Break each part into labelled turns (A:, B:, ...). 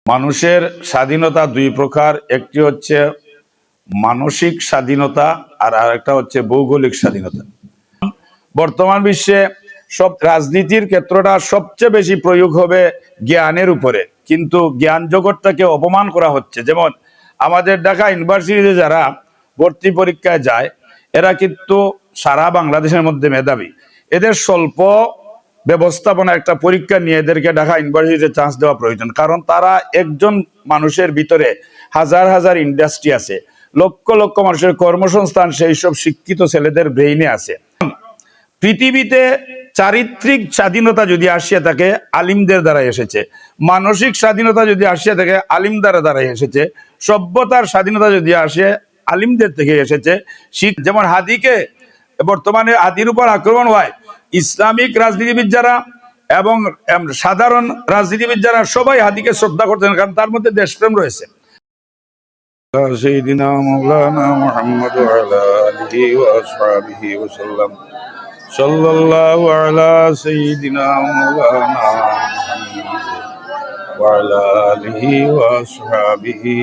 A: মানুষের স্বাধীনতা দুই প্রকার, একটি হচ্ছে মানসিক স্বাধীনতা আর আরেকটা হচ্ছে ভৌগোলিক স্বাধীনতা। বর্তমান বিশ্বে সব রাজনীতির ক্ষেত্রটা সবচেয়ে বেশি প্রয়োগ হবে জ্ঞানের উপরে, কিন্তু জ্ঞান জগৎটাকে অপমান করা হচ্ছে। যেমন আমাদের ঢাকা ইউনিভার্সিটিতে যারা ভর্তি পরীক্ষায় যায় এরা কিন্তু সারা বাংলাদেশের মধ্যে মেধাবী। এদের স্বল্প ব্যবস্থাপনা একটা পরীক্ষা নিয়ে এদেরকে ঢাকা ইউনিভার্সিটিতে চান্স দেওয়া প্রয়োজন, কারণ তারা একজন মানুষের ভিতরে হাজার হাজার ইন্ডাস্ট্রি আছে, লক্ষ লক্ষ মানুষের কর্মসংস্থান সেই সব শিক্ষিত ছেলেদের ব্রেইনে আছে। পৃথিবীতে চারিত্রিক স্বাধীনতা যদি আসিয়া থাকে আলিমদের দ্বারা এসেছে, মানসিক স্বাধীনতা যদি আসিয়া থাকে আলিমদের দ্বারা এসেছে, সভ্যতার স্বাধীনতা যদি আসে আলিমদের থেকে এসেছে। যেমন হাদিকে বর্তমানে হাদির উপর আক্রমণ হয়, ইসলামিক রাজনীতিবিদ যারা এবং সাধারণ রাজনীতিবিদ যারা সবাই হাদিকে শ্রদ্ধা করতেন, কারণ তার মধ্যে দেশপ্রেম রয়েছে। সাইয়্যিদিনা মাওলানা মুহাম্মদ ওয়া আলা আলিহি ওয়া আসহাবিহি ওয়া সাল্লাম। সাল্লাল্লাহু আলা সাইয়্যিদিনা মাওলানা মুহাম্মদ ওয়া আলা আলিহি ওয়া আসহাবিহি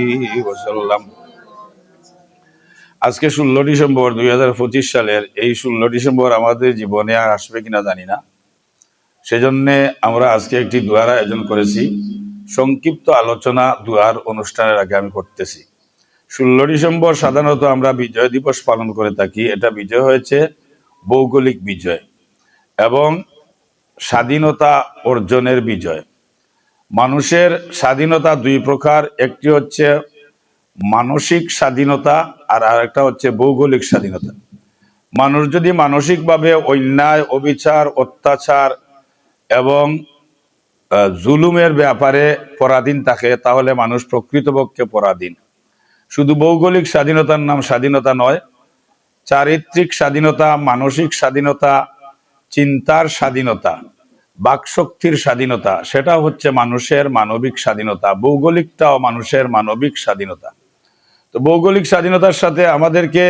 A: ওয়া সাল্লাম। আজকে 16 ডিসেম্বর 2025 সালের এই 16 ডিসেম্বর আমাদের জীবনে আর আসবে কিনা জানি না, সেজন্য আমরা আজকে একটি দোয়ার আয়োজন করেছি। সংক্ষিপ্ত আলোচনা দোয়ার অনুষ্ঠানের আগে আমি করতেছি। 16 ডিসেম্বর সাধারণত আমরা বিজয় দিবস পালন করে থাকি। এটা বিজয় হয়েছে ভৌগোলিক বিজয় এবং স্বাধীনতা অর্জনের বিজয়। মানুষের স্বাধীনতা দুই প্রকার, একটি হচ্ছে মানসিক স্বাধীনতা আর আরেকটা হচ্ছে ভৌগোলিক স্বাধীনতা। মানুষ যদি মানসিকভাবে অন্যায়, অবিচার, অত্যাচার এবং জুলুমের ব্যাপারে পরাধীন থাকে তাহলে মানুষ প্রকৃতপক্ষে পরাধীন। শুধু ভৌগোলিক স্বাধীনতার নাম স্বাধীনতা নয়, চারিত্রিক স্বাধীনতা, মানসিক স্বাধীনতা, চিন্তার স্বাধীনতা, বাকশক্তির স্বাধীনতা, সেটা হচ্ছে মানুষের মানবিক স্বাধীনতা। ভৌগোলিকটাও মানুষের মানবিক স্বাধীনতা। তো ভৌগোলিক স্বাধীনতার সাথে আমাদেরকে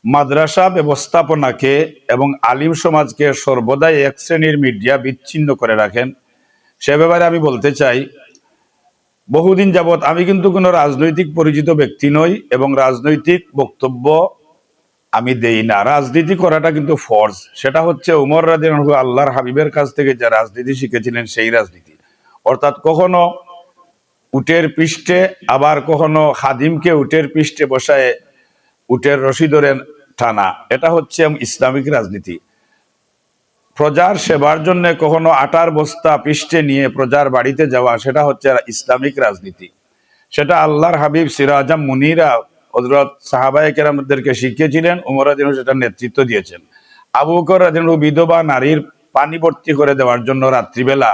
A: মাদ্রাসা ব্যবস্থাপনাকে এবং আলিম সমাজকে সর্বদাই এক শ্রেণীর মিডিয়া বিচ্ছিন্ন করে রাখেন। সে ব্যাপারে আমি বলতে চাই, বহুদিন যাবৎ আমি কিন্তু কোনো রাজনৈতিক পরিচিত ব্যক্তি নই এবং রাজনৈতিক বক্তব্য আমি দেই না। রাজনীতি করাটা কিন্তু ফরজ। সেটা হচ্ছে উমর রাদিয়াল্লাহু আনহু আল্লাহর হাবিবের কাছ থেকে যে রাজনীতি শিখেছিলেন সেই রাজনীতি, অর্থাৎ কখনো উটের পৃষ্ঠে, আবার কখনো খাদিমকে উটের পৃষ্ঠে বসায় উটের রশি ধরে টানা, এটা হচ্ছে ইসলামিক রাজনীতি। প্রজার সেবার জন্য কখনো আটার বস্তা পৃষ্ঠে নিয়ে প্রজার বাড়িতে যাওয়া, সেটা হচ্ছে ইসলামিক রাজনীতি। সেটা আল্লাহর হাবিব সিরাজাম মুনিরা হযরত সাহাবায়ে কেরামদেরকে শিখিয়েছিলেন। উমর রাদিয়াল্লাহু আনহু সেটার নেতৃত্ব দিয়েছেন। আবু বকর রাদিয়াল্লাহু আনহু বিধবা নারীর পানি ভর্তি করে দেওয়ার জন্য রাত্রিবেলা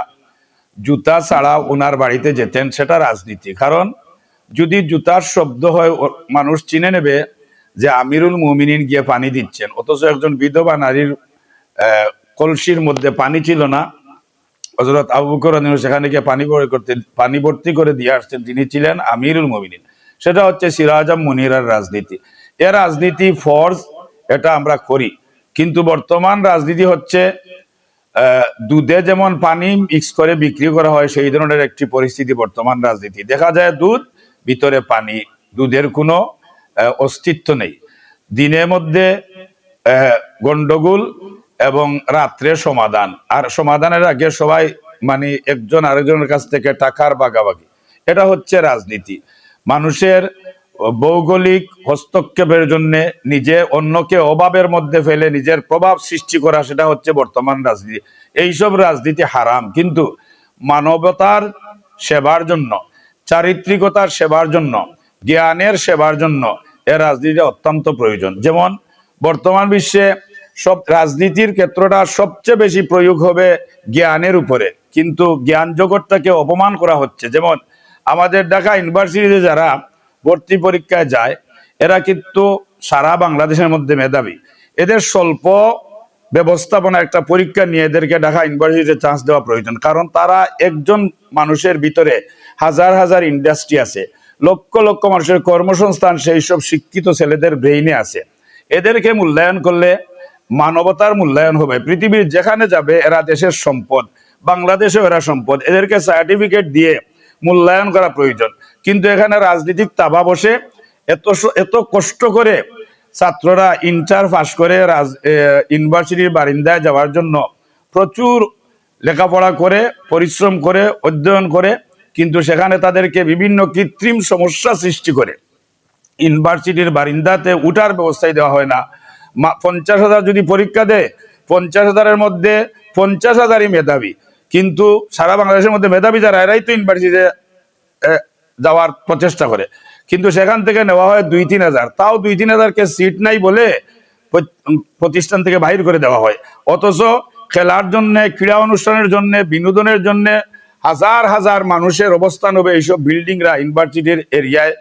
A: জুতা ছাড়া ওনার বাড়িতে যেতেন, সেটা রাজনীতি। কারণ যদি জুতার শব্দ হয় মানুষ চিনে নেবে যে আমিরুল মুমিনিন গিয়ে পানি দিচ্ছেন, অথচ একজন বিধবা নারীর কলসির মধ্যে পানি ছিল না, হযরত আবু বকর রাদিয়াল্লাহু আনহু সেখানে গিয়ে পানি ভর্তি করে দিয়ে আসছেন, তিনি ছিলেন আমিরুল মুমিনিন। সেটা হচ্ছে সিরাজাম মুনিরার রাজনীতি। এ রাজনীতি ফরজ, এটা আমরা করি। কিন্তু বর্তমান রাজনীতি হচ্ছে দুধে যেমন পানি মিক্স করে বিক্রি করা হয়, সেই ধরনের একটি পরিস্থিতি বর্তমান রাজনীতি। দেখা যায় দুধ, ভিতরে পানি, দুধের কোনো অস্তিত্ব নেই। দিনের মধ্যে গন্ডগোল এবং রাত্রে সমাধান, আর সমাধানের আগে সবাই মানে একজন আরেকজনের কাছ থেকে টাকার ভাগাভাগি, এটা হচ্ছে রাজনীতি। মানুষের ভৌগোলিক হস্তক্ষেপের জন্য নিজে অন্যকে অভাবের মধ্যে ফেলে নিজের প্রভাব সৃষ্টি করা, সেটা হচ্ছে বর্তমান রাজনীতি। এইসব রাজনীতি হারাম। কিন্তু মানবতার সেবার জন্য, চারিত্রিকতার সেবার জন্য, জ্ঞানের সেবার জন্য এ রাজনীতি অত্যন্ত প্রয়োজন। যেমন বর্তমান বিশ্বে সব রাজনীতির ক্ষেত্রটা সবচেয়ে বেশি প্রয়োগ হবে জ্ঞানের উপরে, কিন্তু জ্ঞান জগৎটাকে অপমান করা হচ্ছে। যেমন আমাদের ঢাকা ইউনিভার্সিটিতে যারা ভর্তি পরীক্ষায় যায় এরা কিন্তু সারা বাংলাদেশের মধ্যে মেধাবী। এদের স্বল্প ব্যবস্থাপনা একটা পরীক্ষা নিয়ে এদেরকে ঢাকা ইউনিভার্সিটিতে চান্স দেওয়া প্রয়োজন, কারণ তারা একজন মানুষের ভিতরে হাজার হাজার ইন্ডাস্ট্রি আছে, লক্ষ লক্ষ মানুষের কর্মসংস্থান সেই সব শিক্ষিত ছেলেদের ব্রেইনে আছে। এদেরকে মূল্যায়ন করলে মানবতার মূল্যায়ন হবে। পৃথিবীর যেখানে যাবে এরা দেশের সম্পদ, বাংলাদেশেও এরা সম্পদ। এদেরকে সার্টিফিকেট দিয়ে মূল্যায়ন করা প্রয়োজন। কিন্তু এখানে রাজনীতিক তাবা বসে এত কষ্ট করে ছাত্ররা ইন্টার পাস করে ইউনিভার্সিটির বারিন্দায় যাওয়ার জন্য প্রচুর লেখাপড়া করে, পরিশ্রম করে, অধ্যয়ন করে, কিন্তু সেখানে তাদেরকে বিভিন্ন কৃত্রিম সমস্যা সৃষ্টি করে ইউনিভার্সিটির বারিন্দাতে উঠার ব্যবস্থাই দেওয়া হয় না। 50,000 যদি পরীক্ষা দেয়, 50,000-এর মধ্যে 50,000-ই মেধাবী, কিন্তু সারা বাংলাদেশের মধ্যে মেধাবী যারা এরাই তো ইউনিভার্সিটিতে যাওয়ার প্রচেষ্টা করে, কিন্তু সেখান থেকে নেওয়া হয় 2-3 হাজার, তাও 2-3 হাজারকে সিট নাই বলে প্রতিষ্ঠান থেকে বাহির করে দেওয়া হয়। অথচ খেলার জন্য, ক্রীড়া অনুষ্ঠানের জন্য, বিনোদনের জন্য হাজার হাজার মানুষের অবস্থান হবে এইসব বিল্ডিংরা ইউনিভার্সিটির এরিয়ায়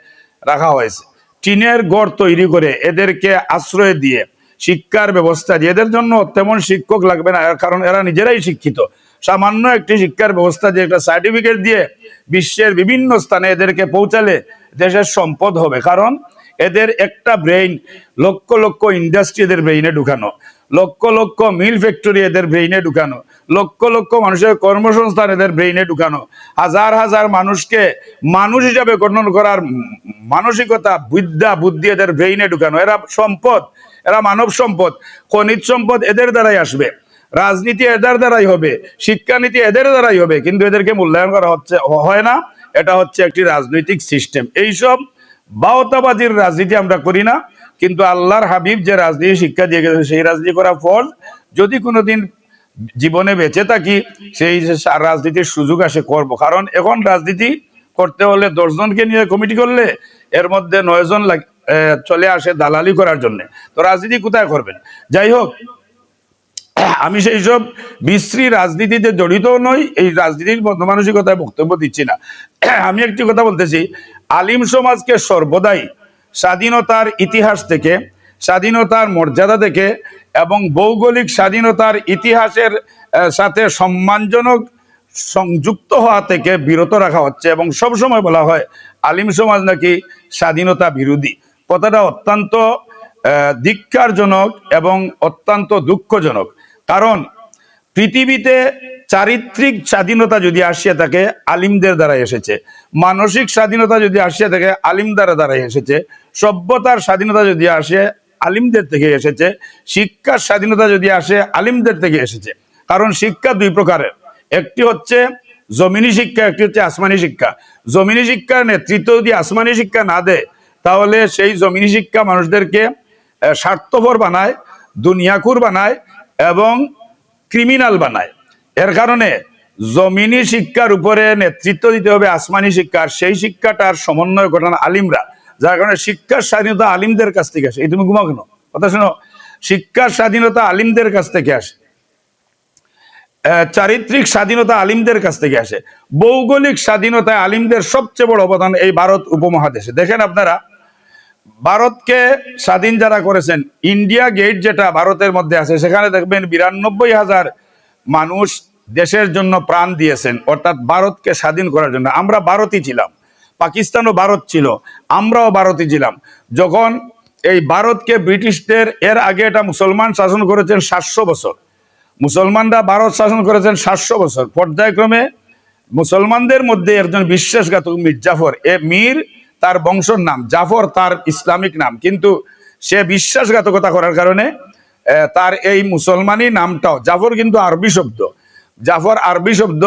A: রাখা হয়েছে। টিনের ঘর তৈরি করে এদেরকে আশ্রয় দিয়ে শিক্ষার ব্যবস্থা দিয়ে, এদের জন্য তেমন শিক্ষক লাগবে না, কারণ এরা নিজেরাই শিক্ষিত। সামান্য একটি শিক্ষার ব্যবস্থা দিয়ে, একটা সার্টিফিকেট দিয়ে বিশ্বের বিভিন্ন স্থানে এদেরকে পৌঁছালে দেশের সম্পদ হবে। কারণ এদের একটা ব্রেইন, লক্ষ লক্ষ ইন্ডাস্ট্রি এদের ব্রেইনে ঢুকানো, লক্ষ লক্ষ মিল ফ্যাক্টরি এদের ব্রেইনে ঢুকানো, লক্ষ লক্ষ মানুষের কর্মসংস্থান এদের ব্রেইনে ঢুকানো, হাজার হাজার মানুষকে মানুষ হিসাবে গঠন করার মানসিকতা, বিদ্যা, বুদ্ধি এদের ব্রেইনে ঢুকানো। এরা সম্পদ, এরা মানব সম্পদ, খনিজ সম্পদ এদের দ্বারাই আসবে, রাজনীতি এদের দ্বারাই হবে, শিক্ষানীতি এদের দ্বারাই হবে, কিন্তু এদেরকে মূল্যায়ন করা হয় না। এটা হচ্ছে একটি রাজনৈতিক সিস্টেম। এইসব বাওতাবাজির রাজনীতি আমরা করি না, কিন্তু আল্লাহর হাবিব যে রাজনীতি শিক্ষা দিয়ে গেছে সেই রাজনীতি করা ফরজ। যদি কোনোদিন জীবনে বেঁচে থাকি সেই রাজনীতির সুযোগ আসে করব। কারণ এখন রাজনীতি করতে হলে 10 জনকে নিয়ে কমিটি করলে এর মধ্যে 9 জন চলে আসে দালালি করার জন্য, তো রাজনীতি কোথায় করবেন? যাই হোক, আমি সেই সব বিশ্রী রাজনীতিতে জড়িত নই, এই রাজনীতির মানসিকতায় বক্তব্য দিচ্ছি না। আমি একটি কথা বলতেছি, আলিম সমাজকে সর্বদাই স্বাধীনতার ইতিহাস থেকে, স্বাধীনতার মর্যাদা থেকে এবং ভৌগোলিক স্বাধীনতার ইতিহাসের সাথে সম্মানজনক সংযুক্ত হওয়া থেকে বিরত রাখা হচ্ছে, এবং সবসময় বলা হয় আলিম সমাজ নাকি স্বাধীনতা বিরোধী। কথাটা অত্যন্ত ধিক্কারজনক এবং অত্যন্ত দুঃখজনক। কারণ পৃথিবীতে চারিত্রিক স্বাধীনতা যদি আসিয়া থাকে আলিমদের দ্বারা এসেছে, মানসিক স্বাধীনতা যদি আসিয়া থাকে আলিমদের দ্বারা এসেছে, সভ্যতার স্বাধীনতা যদি আসে আলিমদের থেকে এসেছে, শিক্ষার স্বাধীনতা যদি আসে আলিমদের থেকে এসেছে। কারণ শিক্ষা দুই প্রকারের, একটি হচ্ছে জমিনি শিক্ষা, একটি হচ্ছে আসমানি শিক্ষা। জমিনি শিক্ষার নেতৃত্ব যদি আসমানি শিক্ষা না দেয়, তাহলে সেই জমিনি শিক্ষা মানুষদেরকে স্বার্থপর বানায়, দুনিয়াকুর বানায় এবং ক্রিমিনাল বানায়। এর কারণে জমিনি শিক্ষার উপরে নেতৃত্ব দিতে হবে আসমানি শিক্ষার, সেই শিক্ষাটার সমন্বয় ঘটান আলিমরা, যার কারণে শিক্ষার স্বাধীনতা আলিমদের কাছ থেকে আসে। এই তুমি ঘুমাও কেন? কথা শোনো, শিক্ষার স্বাধীনতা আলিমদের কাছ থেকে আসে, চারিত্রিক স্বাধীনতা আলিমদের কাছ থেকে আসে, ভৌগোলিক স্বাধীনতায় আলিমদের সবচেয়ে বড় অবদান এই ভারত উপমহাদেশে। দেখেন আপনারা, ভারতকে স্বাধীন যারা করেছেন, ইন্ডিয়া গেট যেটা ভারতের মধ্যে আছে, সেখানে দেখবেন 92,000 মানুষ দেশের জন্য প্রাণ দিয়েছেন, অর্থাৎ ভারতকে স্বাধীন করার জন্য। আমরা ভারতই ছিলাম, পাকিস্তানও ভারত ছিল, আমরাও ভারতই ছিলাম। যখন এই ভারতকে ব্রিটিশদের, এর আগে এটা মুসলমান শাসন করেছেন 700 বছর, মুসলমানরা ভারত শাসন করেছেন 700 বছর। পর্যায়ক্রমে মুসলমানদের মধ্যে একজন বিশ্বাসঘাতক মীর জাফর, মীর তার বংশর নাম, জাফর তার ইসলামিক নাম, কিন্তু সে বিশ্বাসঘাতকতা করার কারণে তার এই মুসলমানি নামটাও, জাফর কিন্তু আরবি শব্দ, জাফর আরবি শব্দ,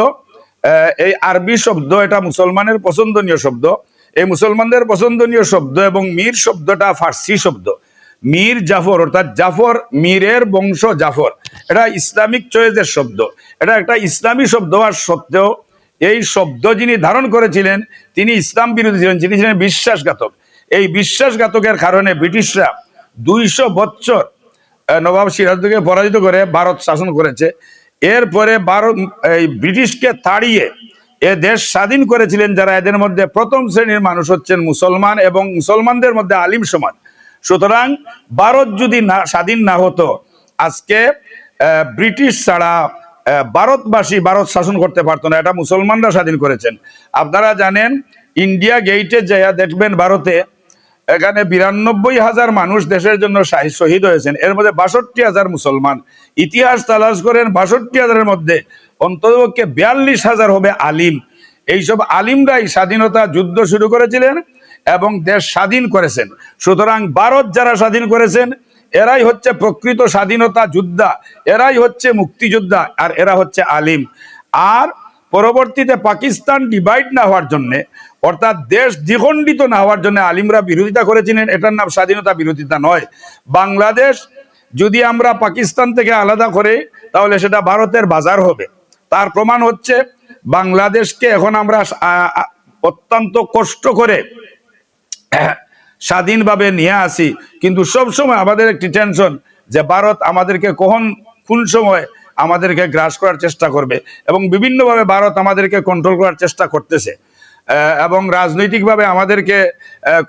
A: এই আরবি শব্দ এটা মুসলমানের পছন্দনীয় শব্দ, এই মুসলমানদের পছন্দনীয় শব্দ, এবং মীর শব্দটা ফার্সি শব্দ। মীর জাফর অর্থাৎ জাফর, মীরের বংশ জাফর, এটা ইসলামিক চয়েসের শব্দ, এটা একটা ইসলামী শব্দ। আর সত্ত্বেও এই শব্দ যিনি ধারণ করেছিলেন তিনি ইসলাম বিরোধী ছিলেন, যিনি ছিলেন বিশ্বাসঘাতক। এই বিশ্বাসঘাতকের কারণে ব্রিটিশরা 200 বছর নবাব সিরাজউদ্দৌলাকে পরাজিত করে ভারত শাসন করেছে। এরপরে ভারত এই ব্রিটিশকে তাড়িয়ে এ দেশ স্বাধীন করেছিলেন যারা, এদের মধ্যে প্রথম শ্রেণীর মানুষ হচ্ছেন মুসলমান, এবং মুসলমানদের মধ্যে আলিম সমাজ। সুতরাং ভারত যদি না স্বাধীন না হতো, আজকে ব্রিটিশ ছাড়া ভারতবাসী ভারত শাসন করতে পারতো না, এটা মুসলমানরা স্বাধীন করেছেন। আপনারা জানেন ইন্ডিয়া গেটে যাইয়া দেখবেন ভারতে, এখানে 92,000 মানুষ দেশের জন্য শহীদ হয়েছেন, এর মধ্যে 62,000 মুসলমান। ইতিহাস তালাশ করেন, 62,000-এর মধ্যে অন্ততপক্ষে 42,000 হবে আলিম। এইসব আলিমরাই স্বাধীনতা যুদ্ধ শুরু করেছিলেন এবং দেশ স্বাধীন করেছেন। সুতরাং ভারত যারা স্বাধীন করেছেন এরাই হচ্ছে প্রকৃত স্বাধীনতা যোদ্ধা, এরাই হচ্ছে মুক্তিযোদ্ধা, আর এরা হচ্ছে আলিম। আর পরবর্তীতে পাকিস্তান ডিভাইড না হওয়ার জন্য, অর্থাৎ দেশ দ্বিখণ্ডিত না হওয়ার জন্য আলিমরা বিরোধিতা করেছিলেন। এটার নাম স্বাধীনতা বিরোধিতা নয়। বাংলাদেশ যদি আমরা পাকিস্তান থেকে আলাদা করে তাহলে সেটা ভারতের বাজার হবে। তার প্রমাণ হচ্ছে বাংলাদেশকে এখন আমরা অত্যন্ত কষ্ট করে স্বাধীনভাবে নিয়ে আসি, কিন্তু সব সময় আমাদের একটি টেনশন যে ভারত আমাদেরকে কোন সময় আমাদেরকে গ্রাস করার চেষ্টা করবে, এবং বিভিন্নভাবে ভারত আমাদেরকে কন্ট্রোল করার চেষ্টা করতেছে এবং রাজনৈতিকভাবে আমাদেরকে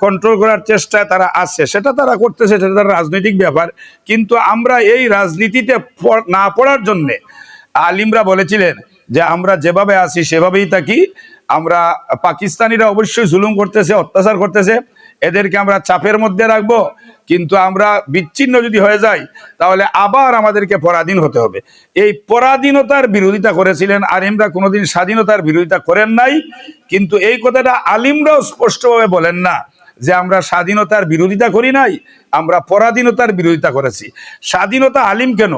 A: কন্ট্রোল করার চেষ্টায় তারা আছে, সেটা তারা করতেছে, সেটা তার রাজনৈতিক ব্যাপার। কিন্তু আমরা এই রাজনীতিতে না পড়ার জন্যে আলিমরা বলেছিলেন যে আমরা যেভাবে আছি সেভাবেই থাকি। আমরা পাকিস্তানিরা অবশ্যই জুলুম করতেছে, অত্যাচার করতেছে, এদেরকে আমরা চাপের মধ্যে রাখবো, কিন্তু আমরা বিচ্ছিন্ন যদি হয়ে যাই তাহলে আবার আমাদেরকে পরাধীন হতে হবে। এই পরাধীনতার বিরোধিতা করেছিলেন আলিমরা, কোনোদিন স্বাধীনতার বিরোধিতা করেন নাই। কিন্তু এই কথাটা আলিমরাও স্পষ্টভাবে বলেন না যে আমরা স্বাধীনতার বিরোধিতা করি নাই, আমরা পরাধীনতার বিরোধিতা করেছি। স্বাধীনতা আলিম কেন,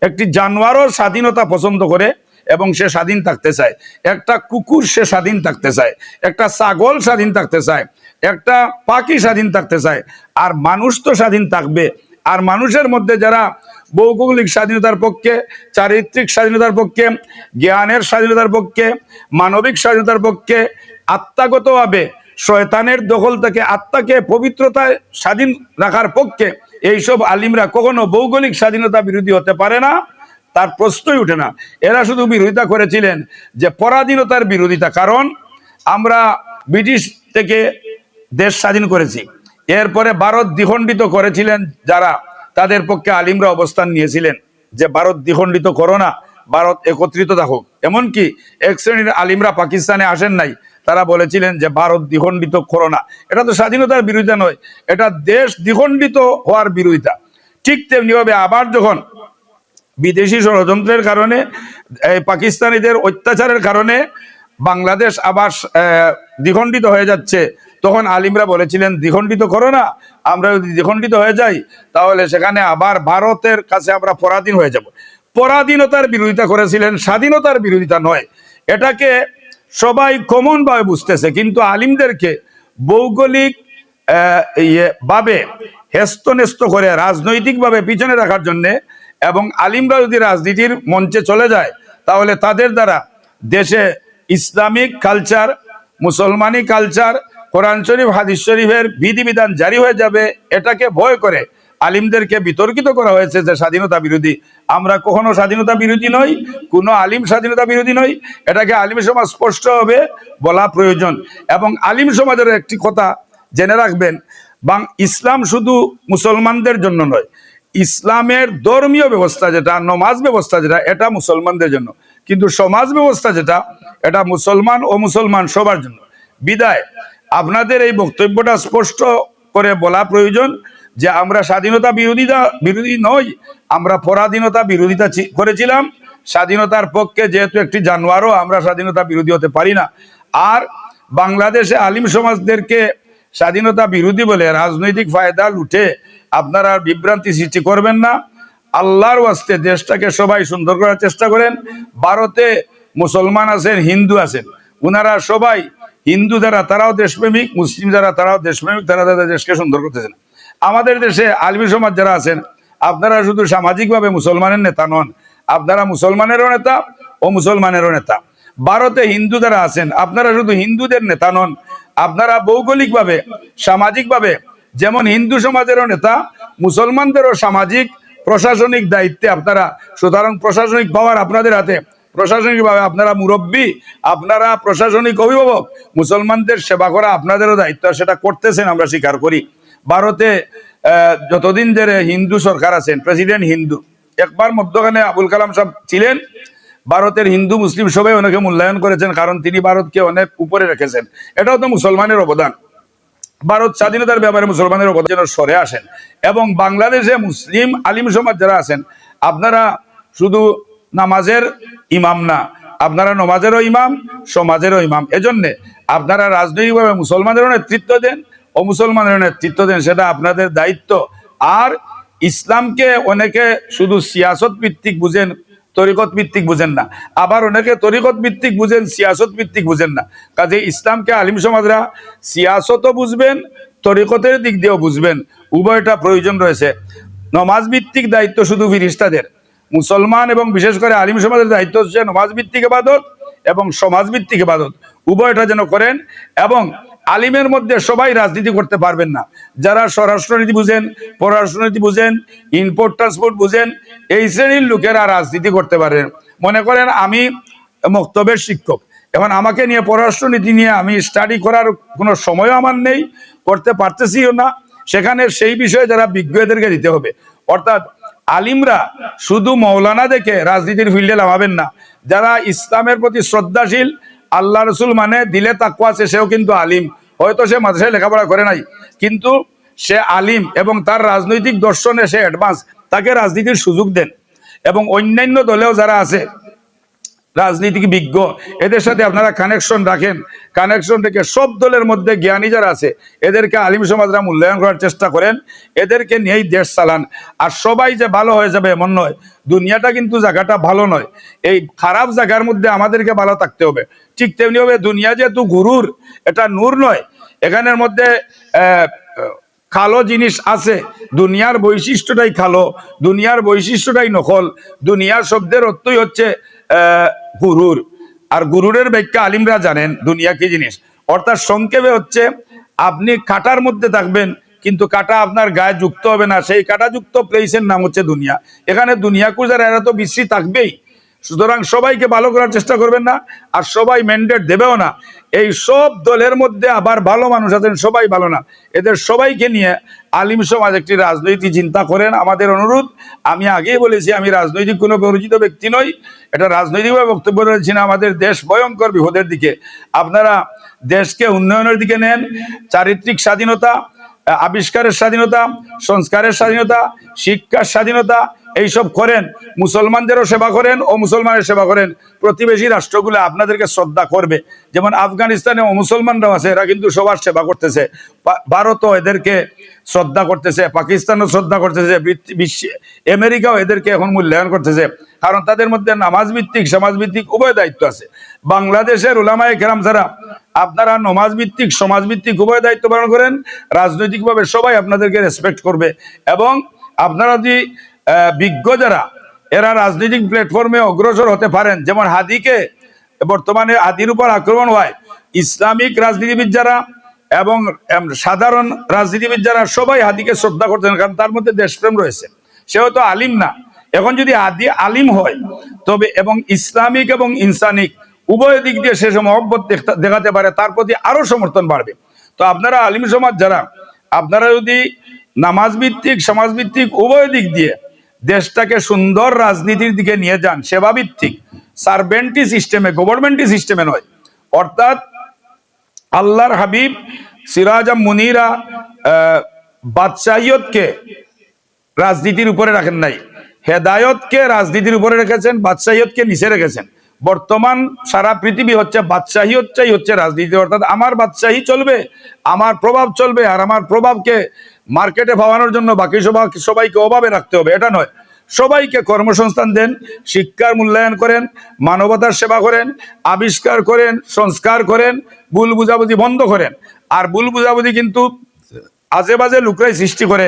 A: একটি জানোয়ারও স্বাধীনতা পছন্দ করে এবং সে স্বাধীন থাকতে চায়। একটা কুকুর সে স্বাধীন থাকতে চায়, একটা ছাগল স্বাধীন থাকতে চায়, একটা পাখি স্বাধীন থাকতে চায়। আর মানুষ তো স্বাধীন থাকবে। আর মানুষের মধ্যে যারা ভৌগোলিক স্বাধীনতার পক্ষে, চারিত্রিক স্বাধীনতার পক্ষে, জ্ঞানের স্বাধীনতার পক্ষে, মানবিক স্বাধীনতার পক্ষে, আত্মাগতভাবে শয়তানের দখল থেকে আত্মাকে পবিত্রতায় স্বাধীন রাখার পক্ষে, এইসব আলিমরা কখনো ভৌগোলিক স্বাধীনতা বিরোধী হতে পারে না, তার প্রশ্নই উঠে না। এরা শুধু বিরোধিতা করেছিলেন যে পরাধীনতার বিরোধিতা, কারণ আমরা ব্রিটিশ থেকে দেশ স্বাধীন করেছি, এরপরে ভারত দ্বিখণ্ডিত করেছিলেন যারা, তাদের পক্ষে আলিমরা অবস্থান নিয়েছিলেন যে ভারত দ্বিখণ্ডিত করো না, ভারত একত্রিত থাকুক। এমনকি এক শ্রেণীর আলিমরা পাকিস্তানে আসেন নাই, তারা বলেছিলেন যে ভারত দ্বিখণ্ডিত করো না। এটা তো স্বাধীনতার বিরোধিতা নয়, এটা দেশ দ্বিখণ্ডিত হওয়ার বিরোধিতা। ঠিক তেমনিভাবে আবার যখন বিদেশি ষড়যন্ত্রের কারণে, পাকিস্তানিদের অত্যাচারের কারণে বাংলাদেশ আবার দ্বিখণ্ডিত হয়ে যাচ্ছে, তখন আলিমরা বলেছিলেন দ্বিখণ্ডিত করো না, আমরা যদি দ্বিখণ্ডিত হয়ে যাই তাহলে সেখানে আবার ভারতের কাছে আমরা পরাধীন হয়ে যাব। পরাধীনতার বিরোধিতা করেছিলেন, স্বাধীনতার বিরোধিতা নয়। এটাকে সবাই কমন ভাবে বুঝতেছে, কিন্তু আলিমদেরকে ভৌগোলিক ভাবে হেস্তনেস্ত করে রাজনৈতিকভাবে পিছনে রাখার জন্যে, এবং আলিমরা যদি রাজনীতির মঞ্চে চলে যায় তাহলে তাদের দ্বারা দেশে ইসলামিক কালচার, মুসলমানি কালচার, কোরআন শরীফ হাদিস শরীফের বিধিবিধান জারি হয়ে যাবে, এটাকে ভয় করে আলিমদেরকে বিতর্কিত করা হয়েছে যে স্বাধীনতা বিরোধী। আমরা কখনো স্বাধীনতা বিরোধী নই, কোনো আলিম স্বাধীনতা বিরোধী নই। এটাকে আলিম সমাজ স্পষ্টভাবে বলা প্রয়োজন। এবং আলিম সমাজের একটি কথা জেনে রাখবেন, ইসলাম শুধু মুসলমানদের জন্য নয়, ইসলামের ধর্মীয় ব্যবস্থা যেটা, নমাজ ব্যবস্থা যেটা, এটা মুসলমানদের জন্য, কিন্তু সমাজ ব্যবস্থা যেটা, এটা মুসলমান ও মুসলমান সবার জন্য। বিদায় আপনাদের এই বক্তব্যটা স্পষ্ট করে বলা প্রয়োজন যে আমরা স্বাধীনতা বিরোধী নই, আমরা পরাধীনতা বিরোধিতা করেছিলাম। স্বাধীনতার পক্ষে যেহেতু একটি জানোয়ারও, আমরা স্বাধীনতা বিরোধী হতে পারি না। আর বাংলাদেশে আলিম সমাজদেরকে স্বাধীনতা বিরোধী বলে রাজনৈতিক ফায়দা লুটে আপনারা বিভ্রান্তি সৃষ্টি করবেন না। আল্লাহর ওয়াস্তে দেশটাকে সবাই সুন্দর করার চেষ্টা করেন। ভারতে মুসলমান আছেন, হিন্দু আছেন, ওনারা সবাই হিন্দু যারা তারাও দেশপ্রেমিক, মুসলিম যারা তারাও দেশপ্রেমিক, তারা তাদের দেশকে সুন্দর করতেছেন। আমাদের দেশে আলিম সমাজ যারা আছেন, আপনারা শুধু সামাজিকভাবে মুসলমানের নেতা নন, আপনারা মুসলমানেরও নেতা ও মুসলমানেরও নেতা। ভারতে হিন্দু যারা আছেন, আপনারা শুধু হিন্দুদের নেতা নন, আপনারা ভৌগোলিকভাবে, সামাজিকভাবে যেমন হিন্দু সমাজেরও নেতা, মুসলমানদেরও সামাজিক প্রশাসনিক দায়িত্বে আপনারা। সুতরাং প্রশাসনিক পাওয়ার আপনাদের হাতে, প্রশাসনিকভাবে আপনারা মুরব্বী, আপনারা প্রশাসনিক অভিভাবক, মুসলমানদের সেবা করা আপনাদেরও দায়িত্ব, সেটা করতেছেন, আমরা স্বীকার করি। ভারতে যতদিন ধরে হিন্দু সরকার আছেন, প্রেসিডেন্ট হিন্দু, একবার মধ্যখানে আবুল কালাম সাহেব ছিলেন, ভারতের হিন্দু মুসলিম সবাই ওনাকে মূল্যায়ন করেছেন, কারণ তিনি ভারতকে অনেক উপরে রেখেছেন। এটাও তো মুসলমানের অবদান। ভারত স্বাধীনতার ব্যাপারে মুসলমানের অবদান সরে আসেন। এবং বাংলাদেশে মুসলিম আলিম সমাজ যারা আছেন, আপনারা শুধু নামাজের ইমাম না, আপনারা নমাজেরও ইমাম, সমাজেরও ইমাম। এজন্য আপনারা রাজনৈতিকভাবে মুসলমানেরও নেতৃত্ব দেন, অমুসলমানেরও নেতৃত্ব দেন, সেটা আপনাদের দায়িত্ব। আর ইসলামকে অনেকে শুধু সিয়াসত ভিত্তিক বুঝেন, তরিকত ভিত্তিক বুঝেন না, আবার অনেকে তরিকত ভিত্তিক বুঝেন, সিয়াসত ভিত্তিক বুঝেন না। কাজে ইসলামকে আলিম সমাজরা সিয়াসতও বুঝবেন, তরিকতের দিক দিয়েও বুঝবেন, উভয়টা প্রয়োজন রয়েছে। নমাজ ভিত্তিক দায়িত্ব শুধু ফিরিস্তাদের, মুসলমান এবং বিশেষ করে আলিম সমাজের দায়িত্ব হচ্ছে নমাজ ভিত্তিক ইবাদত এবং সমাজ ভিত্তিক ইবাদত, উভয়টা যেন করেন। এবং আলিমের মধ্যে সবাই রাজনীতি করতে পারবেন না। যারা স্বরাষ্ট্রনীতি বুঝেন, পররাষ্ট্রনীতি বুঝেন, ইম্পোর্ট ট্রান্সপোর্ট বুঝেন, এই শ্রেণীর লোকেরা রাজনীতি করতে পারেন। মনে করেন আমি মক্তবের শিক্ষক, এখন আমাকে নিয়ে পররাষ্ট্রনীতি নিয়ে আমি স্টাডি করার কোনো সময়ও আমার নেই, করতে পারতেছিও না। সেখানে সেই বিষয়ে যারা বিজ্ঞ এদেরকে দিতে হবে। অর্থাৎ আলিমরা শুধু মৌলানা দেখে রাজনীতির ফিল্ডে নামাবেন না। যারা ইসলামের প্রতি শ্রদ্ধাশীল, আল্লাহ রসুল মানে দিলে তাকওয়া আছে, সেও কিন্তু আলিম। হয়তো সে মাদ্রাসায় লেখাপড়া করে নাই, কিন্তু সে আলিম এবং তার রাজনৈতিক দর্শনে সে অ্যাডভান্স, তাকে রাজনীতির সুযোগ দেন। এবং অন্যান্য দলেও যারা আছে রাজনীতিক বিজ্ঞ, এদের সাথে আপনারা কানেকশন রাখেন। কানেকশন রেখে সব দলের মধ্যে জ্ঞানী যারা আছে এদেরকে আলিম সমাজরা মূল্যায়ন করার চেষ্টা করেন, এদেরকে নিয়েই দেশ চালান। আর সবাই যে ভালো হয়ে যাবে এমন নয়, দুনিয়াটা কিন্তু জায়গাটা ভালো নয়, এই খারাপ জায়গার মধ্যে আমাদেরকে ভালো থাকতে হবে। ঠিক তেমনি হবে দুনিয়া যেহেতু গুরুর, এটা নূর নয়, এখানের মধ্যে কালো জিনিস আছে। দুনিয়ার বৈশিষ্ট্যটাই কালো, দুনিয়ার বৈশিষ্ট্যটাই নকল। দুনিয়ার শব্দের অর্থই হচ্ছে গুরুর, আর গুরুরের ব্যাখ্যা আলিমরা জানেন দুনিয়া কি জিনিস। অর্থাৎ সংক্ষেপে হচ্ছে আপনি কাটার মধ্যে থাকবেন, কিন্তু কাটা আপনার গায়ে যুক্ত হবে না, সেই কাটা যুক্ত প্লেসের নাম হচ্ছে দুনিয়া। এখানে দুনিয়া কুজার এরা তো বিশ্রী থাকবেই। সুতরাং সবাইকে ভালো করার চেষ্টা করবেন না, আর সবাই ম্যান্ডেট দেবেও না। এই সব দলের মধ্যে আবার ভালো মানুষ আছেন, সবাই ভালো না। এদের সবাইকে নিয়ে আলিম সমাজ একটি রাজনৈতিক চিন্তা করেন, আমাদের অনুরোধ। আমি আগেই বলেছি আমি রাজনৈতিক কোনো পরিচিত ব্যক্তি নই, এটা রাজনৈতিকভাবে বক্তব্য রয়েছে না। আমাদের দেশ ভয়ঙ্কর বিপদের দিকে, আপনারা দেশকে উন্নয়নের দিকে নেন। চারিত্রিক স্বাধীনতা, আবিষ্কারের স্বাধীনতা, সংস্কারের স্বাধীনতা, শিক্ষার স্বাধীনতা, এইসব করেন। মুসলমানদেরও সেবা করেন ও মুসলমানের সেবা করেন। প্রতিবেশী রাষ্ট্রগুলো আপনাদেরকে শ্রদ্ধা করবে। যেমন আফগানিস্তানে ও মুসলমানরাও আছে, এরা কিন্তু সবার সেবা করতেছে। ভারতও এদেরকে শ্রদ্ধা করতেছে, পাকিস্তানও শ্রদ্ধা করতেছে, আমেরিকাও এদেরকে এখন মূল্যায়ন করতেছে। কারণ তাদের মধ্যে নামাজ ভিত্তিক সমাজ ভিত্তিক উভয় দায়িত্ব আছে। বাংলাদেশের উলামায়ে কেরাম যারা, আপনারা নমাজ ভিত্তিক সমাজ ভিত্তিক উভয় দায়িত্ব পালন করেন, রাজনৈতিকভাবে সবাই আপনাদেরকে রেসপেক্ট করবে। এবং আপনারা যদি বিজ্ঞ যারা, এরা রাজনৈতিক প্ল্যাটফর্মে অগ্রসর হতে পারেন। যেমন হাদিকে বর্তমানে হাদির উপর আক্রমণ হয়, ইসলামিক রাজনীতিবিদ যারা এবং সাধারণ রাজনীতিবিদ যারা সবাই হাদিকে শ্রদ্ধা করতেন, কারণ তার মধ্যে দেশপ্রেম রয়েছে। সেও তো আলিম না। এখন যদি হাদি আলিম হয় তবে এবং ইসলামিক এবং ইনসানিক উভয় দিক দিয়ে সে মহব্বত দেখাতে পারে, তার প্রতি আরো সমর্থন বাড়বে। তো আপনারা আলিম সমাজ যারা, আপনারা যদি নামাজ ভিত্তিক সমাজ ভিত্তিক উভয় দিক দিয়ে দেশটাকে সুন্দর রাজনীতির দিকে নিয়ে যান, সেবা ভিত্তিক সার্ভেন্টি সিস্টেমে, গভর্নমেন্টি সিস্টেমে নয়। অর্থাৎ আল্লাহর হাবিব সিরাজা মুনিরা বাদশাহিয়তকে রাজনীতির উপরে রাখেন নাই, হেদায়তকে রাজনীতির উপরে রেখেছেন, বাদশাহিয়তকে নিচে রেখেছেন। বর্তমান সারা পৃথিবী হচ্ছে বাদশাহিয়তটাই হচ্ছে রাজনীতি। অর্থাৎ আমার বাদশাহী চলবে, আমার প্রভাব চলবে, আর আমার প্রভাবকে মার্কেটে পাওয়ানোর জন্য বাকি সবাইকে অভাবে রাখতে হবে, এটা নয়। সবাইকে কর্মসংস্থান দেন, শিক্ষার মূল্যায়ন করেন, মানবতার সেবা করেন, আবিষ্কার করেন, সংস্কার করেন, ভুল বুঝাবুঝি বন্ধ করেন। আর ভুল বুঝাবুঝি কিন্তু আজে বাজে লোকরাই সৃষ্টি করে,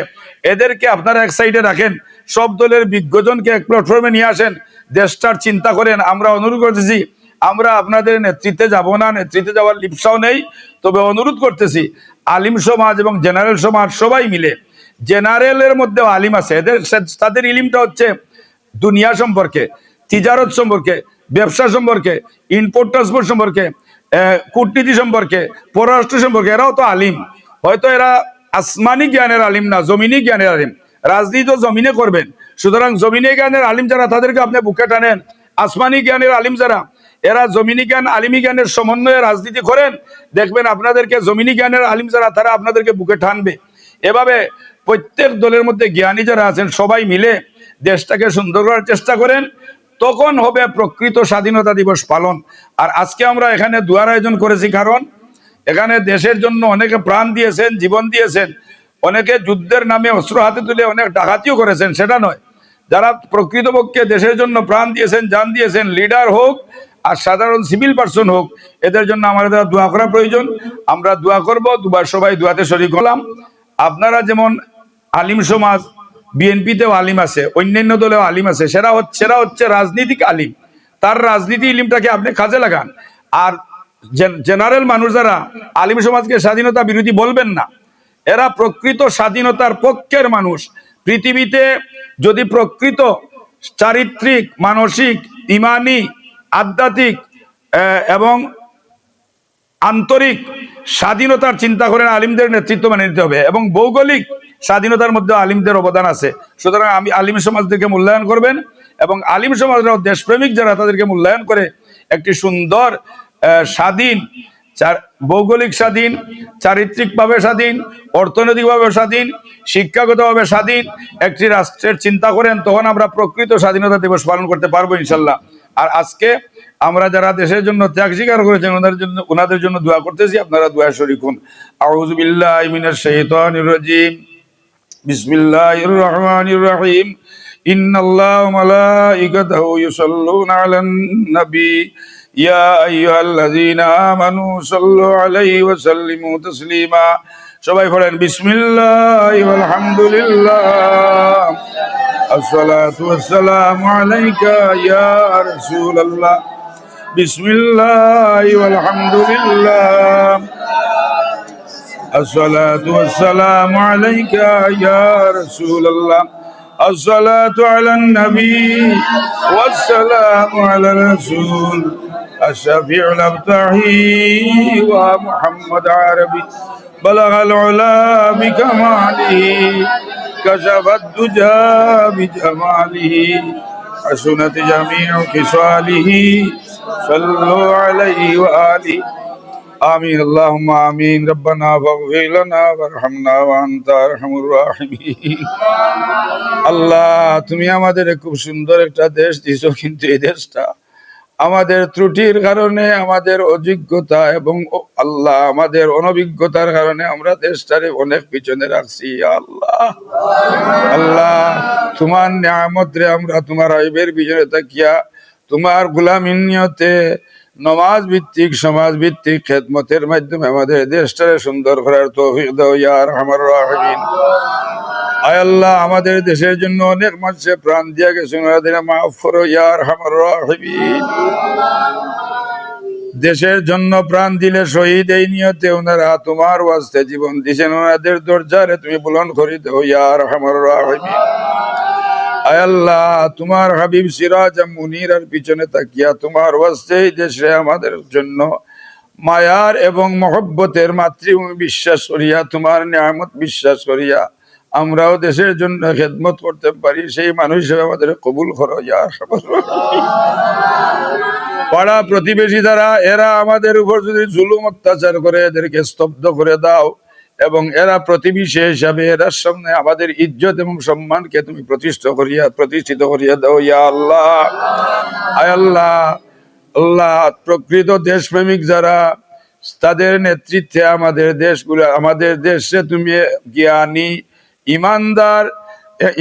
A: এদেরকে আপনারা এক সাইডে রাখেন। সব দলের বিজ্ঞজনকে এক প্ল্যাটফর্মে নিয়ে আসেন, দেশটার চিন্তা করেন। আমরা অনুরোধ করতেছি, আমরা আপনাদের নেতৃত্বে যাব না, নেতৃত্বে যাওয়ার লিপ্সাও নেই, তবে অনুরোধ করতেছি আলিম সমাজ এবং জেনারেল সমাজ সবাই মিলে, জেনারেলের মধ্যেও আলিম আছে, তাদের ইলিমটা হচ্ছে দুনিয়া সম্পর্কে, তিজারত সম্পর্কে, ব্যবসা সম্পর্কে, ইম্পোর্ট ট্রান্সপোর্ট সম্পর্কে, কূটনীতি সম্পর্কে, পররাষ্ট্র সম্পর্কে। এরাও তো আলিম, হয়তো এরা আসমানি জ্ঞানের আলিম না, জমিনি জ্ঞানের আলিম। রাজনীতি তো জমিনে করবেন, সুতরাং জমিনি জ্ঞানের আলিম যারা তাদেরকে আপনি বুকে টানেন। আসমানি জ্ঞানের আলিম যারা, এরা জমিনি জ্ঞান আলিমি জ্ঞানের সমন্বয়ে রাজনীতি করেন, দেখবেন আপনাদেরকে জমিনি জ্ঞানের আলিম যারা, তারা আপনাদেরকে বুকে টানবে। এভাবে প্রত্যেক দলের মধ্যে জ্ঞানী যারা আছেন সবাই মিলে দেশটাকে সুন্দর করার চেষ্টা করেন। তখন হবে প্রকৃত স্বাধীনতা দিবস পালন। আর আজকে আমরা এখানে দুয়ার আয়োজন করেছি, কারণ এখানে দেশের জন্য অনেকে প্রাণ দিয়েছেন, জীবন দিয়েছেন, অনেকে যুদ্ধের নামে অস্ত্র হাতে তুলে অনেক ডাকাতিও করেছেন, সেটা নয়। যারা প্রকৃতপক্ষে দেশের জন্য প্রাণ দিয়েছেন, জান দিয়েছেন, লিডার হোক আর সাধারণ সিভিল পার্সন হোক, এদের জন্য আমাদের দোয়া করা প্রয়োজন। আমরা দোয়া করব, দুবার সবাই দোয়াতে শরীক হলাম। আপনারা যেমন আলিম সমাজ, বিএনপিতেও আলিম আছে, অন্যান্য দলেও আলিম আছে, সেরা হচ্ছে রাজনীতিক আলিম। তার রাজনীতি ইলিমটাকে আপনি কাজে লাগান। আর জেনারেল মানুষ যারা আলিম সমাজকে স্বাধীনতা বিরোধী বলবেন না, এরা প্রকৃত স্বাধীনতার পক্ষের মানুষ। পৃথিবীতে যদি প্রকৃত চারিত্রিক, মানসিক, ইমানি, আধ্যাত্মিক এবং আন্তরিক স্বাধীনতার চিন্তা করেন, আলিমদের নেতৃত্ব মেনে নিতে হবে। এবং ভৌগোলিক স্বাধীনতার মধ্যে আলিমদের অবদান আছে। সুতরাং আমি আলিম সমাজদেরকে মূল্যায়ন করবেন, এবং আলিম সমাজরাও দেশপ্রেমিক যারা, তাদেরকে মূল্যায়ন করে একটি সুন্দর স্বাধীন, ভৌগোলিক স্বাধীন, চারিত্রিকভাবে স্বাধীন, অর্থনৈতিকভাবে স্বাধীন, শিক্ষাগতভাবে স্বাধীন একটি রাষ্ট্রের চিন্তা করেন, তখন আমরা প্রকৃত স্বাধীনতা দিবস পালন করতে পারবো ইনশাল্লাহ। আর আজকে আমরা যারা দেশের জন্য ত্যাগ স্বীকার করেছেন ওনাদের জন্য দোয়া করতেছি, আপনারা দোয়া শরীক হন। আউযু বিল্লাহি মিনাশ শাইতানির রাজিম, বিসমিল্লাহির রহমানির রহিম। ইন্নাল্লাহা ওয়া মালাইকাতাহু ইউসাল্লুনা আলান নবী ইয়া আইয়ুহাল্লাযীনা আমানু সাল্লু আলাইহি ওয়া সাল্লিমু তাসলিমা। সবাই পড়েন বিসমিল্লাহি ওয়াল হামদুলিল্লাহ, আসসালাতু ওয়াসসালামু আলাইকা ইয়া রাসূলুল্লাহ। বিসমিল্লাহি ওয়াল হামদুলিল্লাহ, আসসালাতু ওয়াসসালামু আলাইকা ইয়া রাসূলুল্লাহ। আসসালাতু আলান নবী ওয়াসসালামু আলা রাসূল আশ-শাফিউল আবতাহি ওয়া মুহাম্মদ আরবি বালাগাল উলা বিকামালিহি কাশাফাদ দুজা বিজামালিহি হাসুনাত জামিউ খিসালিহি সাল্লু আলাইহি ওয়া আলিহি আমিন। আল্লাহুম্মা আমিন। রব্বানা ফাগফির লানা ওয়ারহামনা ওয়া আনতা আরহামুর রাহিমিন। আল্লাহ, তুমি আমাদের খুব সুন্দর একটা দেশ দিছো, কিন্তু এই দেশটা আমাদের ত্রুটির কারণে, আমাদের অযোগ্যতা এবং আল্লাহ আমাদের অনভিজ্ঞতার কারণে আমরা দেশটারে অনেক পিছনে রাখছি। আল্লাহ, আল্লাহ তোমার নিয়ামত রে আমরা তোমার আইবের পিছনে তাকিয়া তোমার গোলামি নিয়তে নমাজ ভিত্তিক, সমাজ ভিত্তিক খেদমতের মাধ্যমে আমাদের দেশটারে সুন্দর করার তৌফিক দাও ইয়া আরহামার রাহিমিন। আয় আল্লাহ, আমাদের দেশের জন্য অনেক মানুষে প্রাণ দিয়া গেছে, ওনাদের মাফ করো ইয়া আরহামার রাহিমিন। দেশের জন্য প্রাণ দিলে শহীদ, এই নিয়তে ওনারা তোমার ওয়াস্তে জীবন দিয়েছেন, ওনাদের দরজারে তুমি বুলন্দ করে দাও ইয়া আরহামার রাহিমিন। আয় আল্লাহ, তোমার হাবিব সিরাজ মুনিরার পিছনে তাকিয়া তোমার ওয়াস্তে দেশে আমাদের জন্য মায়ার এবং মহব্বতের মাতৃভূমি বিশ্বাস করিয়া, তোমার নিয়ামত বিশ্বাস করিয়া আমরাও দেশের জন্য খেদমত করতে পারি, সেই মানুষ হিসেবে আমাদের কবুল করো ইয়া আরহামার রাহিমিন। পাড়া প্রতিবেশী যারা, এরা আমাদের উপর যদি জুলুম অত্যাচার করে, এদেরকে স্তব্ধ করে দাও, এবং এরা প্রতিবেশী হিসাবে এরার সামনে আমাদের ইজ্জত এবং সম্মানকে তুমি প্রতিষ্ঠিত করিয়া দাও ইয়া আল্লাহ। আয় আল্লাহ, আল্লাহ প্রকৃত দেশপ্রেমিক যারা, তাদের নেতৃত্বে আমাদের দেশে তুমি জ্ঞানী, ইমানদার,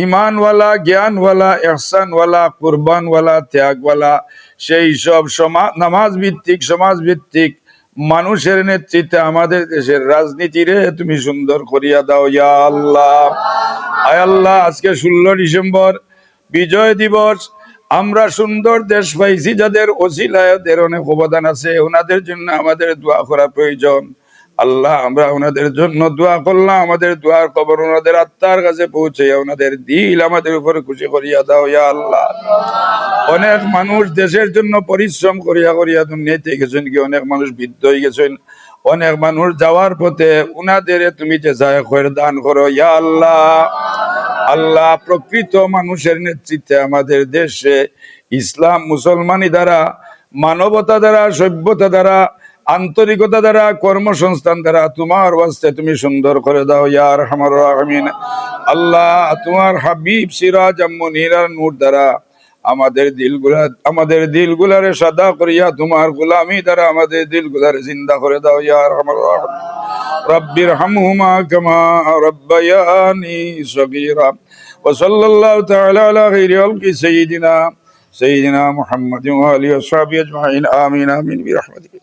A: ইমানওয়ালা, জ্ঞানওয়ালা, ইহসানওয়ালা, কুরবানওয়ালা, ত্যাগওয়ালা, সেই সব নামাজ ভিত্তিক, সমাজ ভিত্তিক মানুষের নেতৃত্বে আমাদের দেশের রাজনীতিরে তুমি সুন্দর করিয়া দাও ইয়া আল্লাহ। আয় আল্লাহ, আজকে 16 ডিসেম্বর বিজয় দিবস, আমরা সুন্দর দেশ পাইছি, যাদের ওসিলায় ওদের অনেক অবদান আছে, ওনাদের জন্য আমাদের দোয়া করা প্রয়োজন। আল্লাহ, আমরা ওনাদের জন্য দোয়া করলাম, আমাদের দোয়ার খবর ওনাদের আত্মার কাছে পৌঁছে, ওনাদের দিল আমাদের উপরে খুশি করিয়া দাও ইয়া আল্লাহ। অনেক মানুষ দেশের জন্য পরিশ্রম করিয়া দুনিয়াতে গেছেন, কি অনেক মানুষ বৃদ্ধ হয়ে গেছেন, অনেক মানুষ যাওয়ার পথে, উনাদের তুমি যে যায় খৈর দান করো ইয়া আল্লাহ। আল্লাহ, প্রকৃত মানুষের নেতৃত্বে আমাদের দেশে ইসলাম, মুসলমানি দ্বারা, মানবতা দ্বারা, সভ্যতা দ্বারা, আন্তরিকতা দ্বারা, কর্মসংস্থান দ্বারা তোমার ওয়াস্তে তুমি সুন্দর করে দাও ইয়া আরহামার রাহিমিন। আল্লাহ, তোমার হাবিব সিরাজ মুনিরার নূর দ্বারা আমাদের দিলগুলারে সাদা করিয়া তোমার গোলামি দ্বারা আমাদের দিলগুলারে জিন্দা করে দাও ইয়া আরহামার রাহিমিন। রব্বির হামহুমা কামা রব্বায়ানি সগীরা। ওয়া সাল্লাল্লাহু তাআলা আলা খাইরি খালকি সাইয়্যিদিনা মুহাম্মাদিন ওয়া আলিহি ওয়া সাহবিহি আজমাইন। আমিন আমিন বিরহমাতিকা।